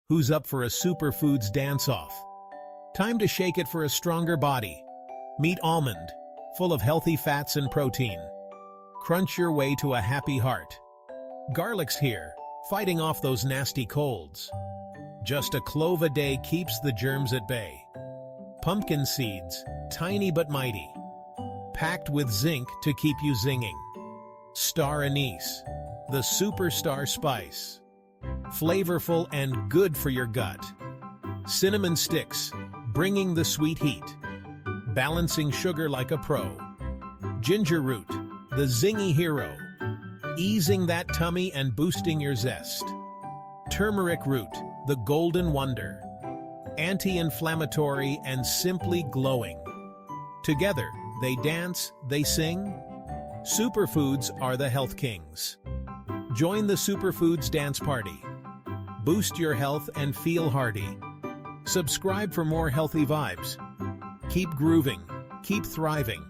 Who's up for a Superfoods dance-off? Time to shake it for a stronger body. Meet almond, full of healthy fats and protein. Crunch your way to a happy heart. Garlic's here, fighting off those nasty colds. Just a clove a day keeps the germs at bay. Pumpkin seeds, tiny but mighty, packed with zinc to keep you zinging. Star anise, the superstar spice, flavorful and good for your gut. Cinnamon sticks, bringing the sweet heat, balancing sugar like a pro. Ginger root, the zingy hero, easing that tummy and boosting your zest. Turmeric root, the golden wonder, anti-inflammatory and simply glowing. Together, they dance, they sing. Superfoods are the health kings. Join the Superfoods dance party. Boost your health and feel hearty. Subscribe for more healthy vibes. Keep grooving, keep thriving.